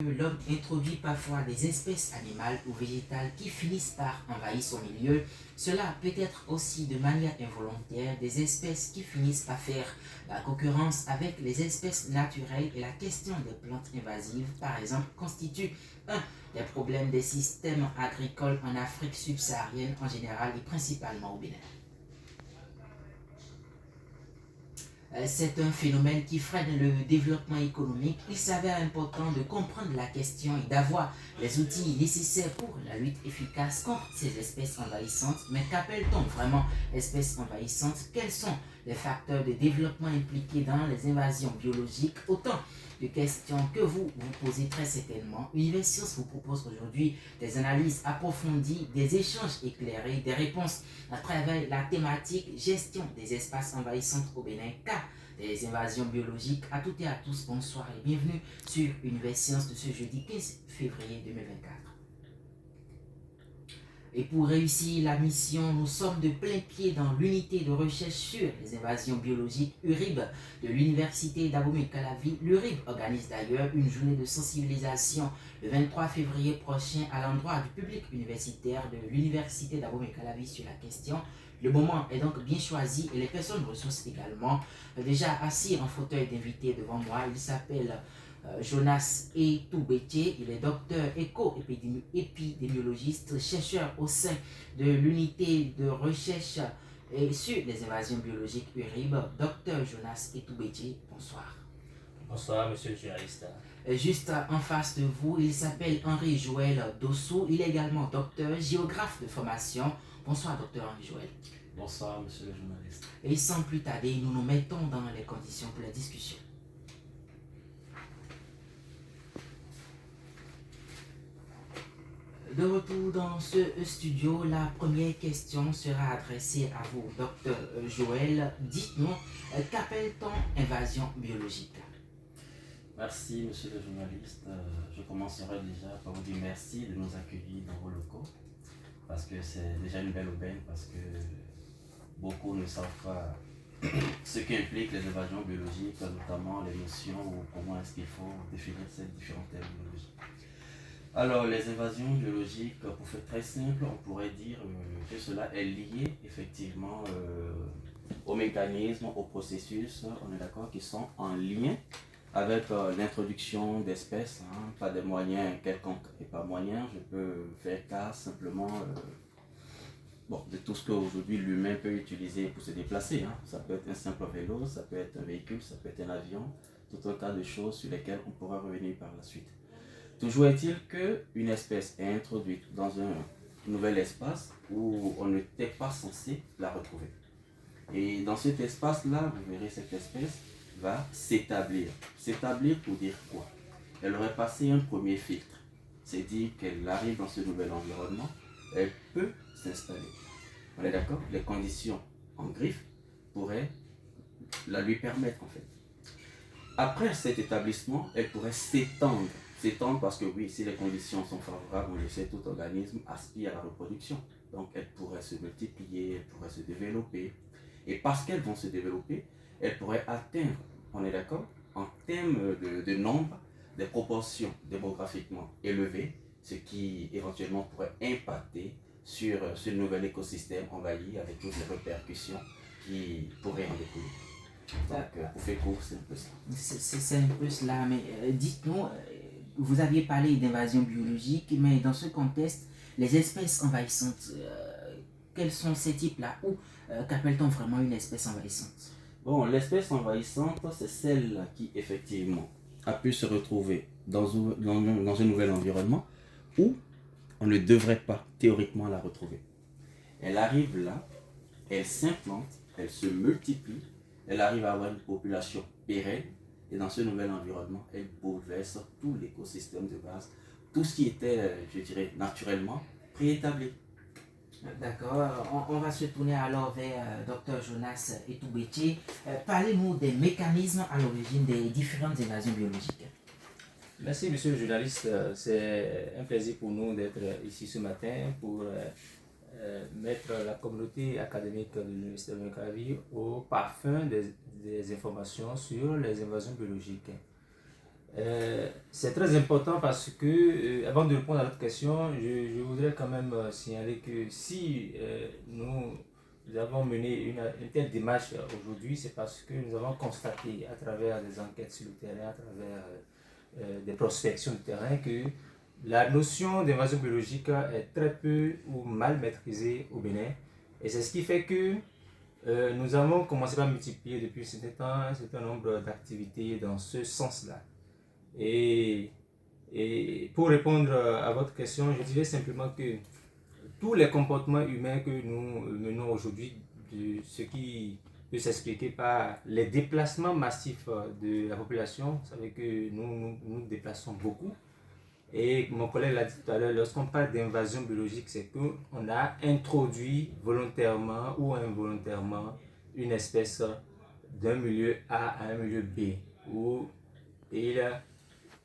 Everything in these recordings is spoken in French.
L'homme introduit parfois des espèces animales ou végétales qui finissent par envahir son milieu. Cela peut être aussi de manière involontaire des espèces qui finissent par faire la concurrence avec les espèces naturelles et la question des plantes invasives, par exemple, constitue un des problèmes des systèmes agricoles en Afrique subsaharienne en général et principalement au Bénin. C'est un phénomène qui freine le développement économique. Il s'avère important de comprendre la question et d'avoir les outils nécessaires pour la lutte efficace contre ces espèces envahissantes. Mais qu'appelle-t-on vraiment espèces envahissantes? Quels sont les facteurs de développement impliqués dans les invasions biologiques? Autant de questions que vous vous posez très certainement. Univers Science vous propose aujourd'hui des analyses approfondies, des échanges éclairés, des réponses à travers la thématique gestion des espaces envahissants au Bénin, cas des invasions biologiques. À toutes et à tous, bonsoir et bienvenue sur Univers Science de ce jeudi 15 février 2024. Et pour réussir la mission, nous sommes de plein pied dans l'unité de recherche sur les invasions biologiques URIB de l'Université d'Abomey-Calavi. L'URIB organise d'ailleurs une journée de sensibilisation le 23 février prochain à l'endroit du public universitaire de l'Université d'Abomey-Calavi sur la question. Le moment est donc bien choisi et les personnes ressources également. Déjà assis en fauteuil d'invité devant moi, il s'appelle Jonas Etoubeche. Il est docteur éco-épidémiologiste, chercheur au sein de l'unité de recherche sur les invasions biologiques URIB. Docteur Jonas Etoubeche, bonsoir. Bonsoir, monsieur le journaliste. Juste en face de vous, il s'appelle Henri-Joël Dossou. Il est également docteur, géographe de formation. Bonsoir, docteur Henri-Joël. Bonsoir, monsieur le journaliste. Et sans plus tarder, nous nous mettons dans les conditions pour la discussion. De retour dans ce studio, la première question sera adressée à vous, docteur Joël. Dites-nous, qu'appelle-t-on invasion biologique? Merci, monsieur le journaliste. Je commencerai déjà par vous dire merci de nous accueillir dans vos locaux, parce que c'est déjà une belle aubaine, parce que beaucoup ne savent pas ce qu'impliquent les invasions biologiques, notamment les notions ou comment est-ce qu'il faut définir ces différents termes biologiques. Alors, les invasions biologiques, pour faire très simple, on pourrait dire que cela est lié effectivement aux mécanismes, aux processus, on est d'accord, qui sont en lien avec l'introduction d'espèces, pas des moyens quelconques et pas moyens. Je peux faire cas simplement de tout ce qu'aujourd'hui l'humain peut utiliser pour se déplacer. Ça peut être un simple vélo, ça peut être un véhicule, ça peut être un avion, tout un tas de choses sur lesquelles on pourra revenir par la suite. Toujours est-il qu'une espèce est introduite dans un nouvel espace où on n'était pas censé la retrouver. Et dans cet espace-là, vous verrez, cette espèce va s'établir. S'établir pour dire quoi? Elle aurait passé un premier filtre. C'est dire qu'elle arrive dans ce nouvel environnement, elle peut s'installer. On est d'accord? Les conditions en griffe pourraient la lui permettre en fait. Après cet établissement, elle pourrait s'étendre. S'étendre parce que oui, si les conditions sont favorables, on le sait, tout organisme aspire à la reproduction. Donc elles pourraient se multiplier, elles pourraient se développer. Et parce qu'elles vont se développer, elles pourraient atteindre, on est d'accord, en termes de nombre, des proportions démographiquement élevées, ce qui éventuellement pourrait impacter sur ce nouvel écosystème envahi avec toutes les répercussions qui pourraient en découler. Donc, pour faire court, c'est un peu ça. C'est un peu cela, mais dites-nous, vous aviez parlé d'invasion biologique, mais dans ce contexte, les espèces envahissantes, quels sont ces types-là? Ou qu'appelle-t-on vraiment une espèce envahissante? Bon, l'espèce envahissante, c'est celle qui, effectivement, a pu se retrouver dans un nouvel environnement où on ne devrait pas, théoriquement, la retrouver. Elle arrive là, elle s'implante, elle se multiplie, elle arrive à avoir une population pérenne, et dans ce nouvel environnement, elle bouleverse tout l'écosystème de base, tout ce qui était, je dirais, naturellement préétabli. D'accord, on va se tourner alors vers Dr Jonas Etoubeche. Parlez-nous des mécanismes à l'origine des différentes invasions biologiques. Merci, monsieur le journaliste. C'est un plaisir pour nous d'être ici ce matin pour mettre la communauté académique de l'Université de Calavi au parfum des informations sur les invasions biologiques. C'est très important parce que, avant de répondre à votre question, je voudrais quand même signaler que si nous avons mené une telle démarche aujourd'hui, c'est parce que nous avons constaté à travers des enquêtes sur le terrain, à travers des prospections de terrain, que la notion d'invasion biologique est très peu ou mal maîtrisée au Bénin. Et c'est ce qui fait que nous avons commencé à multiplier depuis ce temps un certain nombre d'activités dans ce sens-là. Et, et pour répondre à votre question, je dirais simplement que tous les comportements humains que nous menons aujourd'hui, ce qui peut s'expliquer par les déplacements massifs de la population, vous savez que nous déplaçons beaucoup. Et mon collègue l'a dit tout à l'heure, lorsqu'on parle d'invasion biologique, c'est qu'on a introduit volontairement ou involontairement une espèce d'un milieu A à un milieu B, où il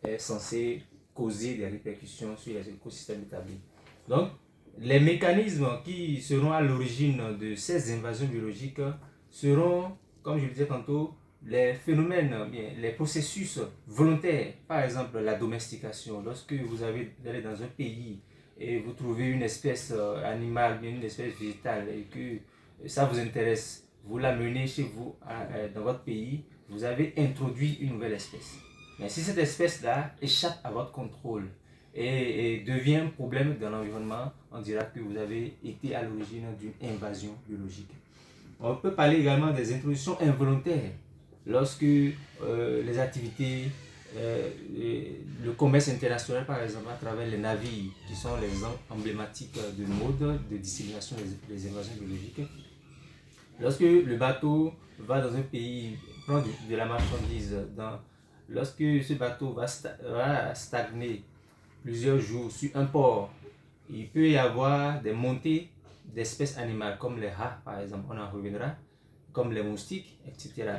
est censé causer des répercussions sur les écosystèmes établis. Donc, les mécanismes qui seront à l'origine de ces invasions biologiques seront, comme je le disais tantôt, les phénomènes, les processus volontaires. Par exemple, la domestication. Lorsque vous allez dans un pays et vous trouvez une espèce animale, une espèce végétale, et que ça vous intéresse, vous l'amenez chez vous, dans votre pays, vous avez introduit une nouvelle espèce. Mais si cette espèce-là échappe à votre contrôle et devient un problème dans l'environnement, on dira que vous avez été à l'origine d'une invasion biologique. On peut parler également des introductions involontaires. Lorsque les activités, le commerce international par exemple, à travers les navires, qui sont les exemples emblématiques de mode de dissémination des invasions biologiques, lorsque le bateau va dans un pays, prend de la marchandise, lorsque ce bateau va stagner plusieurs jours sur un port, il peut y avoir des montées d'espèces animales comme les rats par exemple, on en reviendra, comme les moustiques, etc.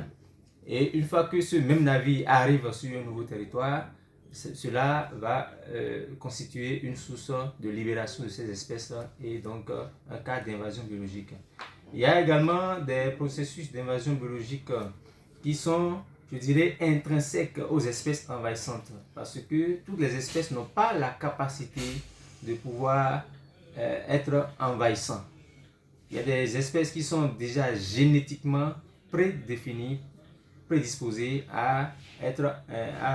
Et une fois que ce même navire arrive sur un nouveau territoire, cela va constituer une source de libération de ces espèces et donc un cas d'invasion biologique. Il y a également des processus d'invasion biologique qui sont, je dirais, intrinsèques aux espèces envahissantes, parce que toutes les espèces n'ont pas la capacité de pouvoir être envahissantes. Il y a des espèces qui sont déjà génétiquement prédéfinies, prédisposées à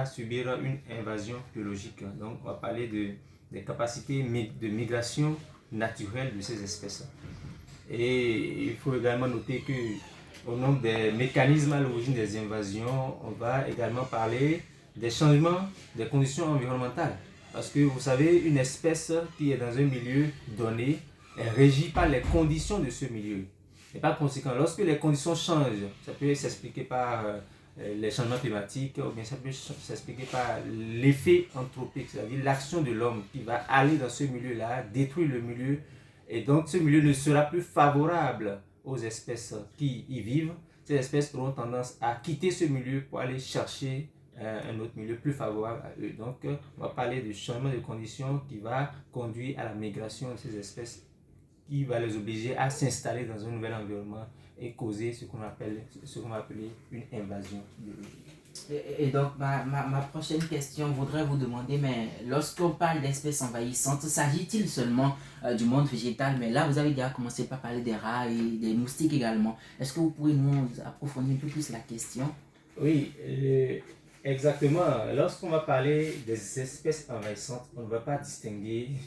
subir une invasion biologique. Donc on va parler des capacités de migration naturelle de ces espèces. Et il faut également noter que au nom des mécanismes à l'origine des invasions, on va également parler des changements des conditions environnementales. Parce que vous savez, une espèce qui est dans un milieu donné est régie par les conditions de ce milieu. Et par conséquent, lorsque les conditions changent, ça peut s'expliquer par les changements climatiques, ou bien ça peut s'expliquer par l'effet anthropique, c'est-à-dire l'action de l'homme qui va aller dans ce milieu-là, détruire le milieu, et donc ce milieu ne sera plus favorable aux espèces qui y vivent. Ces espèces auront tendance à quitter ce milieu pour aller chercher un autre milieu plus favorable à eux. Donc on va parler du changement de conditions qui va conduire à la migration de ces espèces, qui va les obliger à s'installer dans un nouvel environnement et causer ce qu'on va appeler une invasion biologique. Et donc, ma prochaine question voudrait vous demander, mais lorsqu'on parle d'espèces envahissantes, s'agit-il seulement du monde végétal? Mais là, vous avez déjà commencé par parler des rats et des moustiques également. Est-ce que vous pourriez nous approfondir un peu plus la question? Oui, exactement. Lorsqu'on va parler des espèces envahissantes, on ne va pas distinguer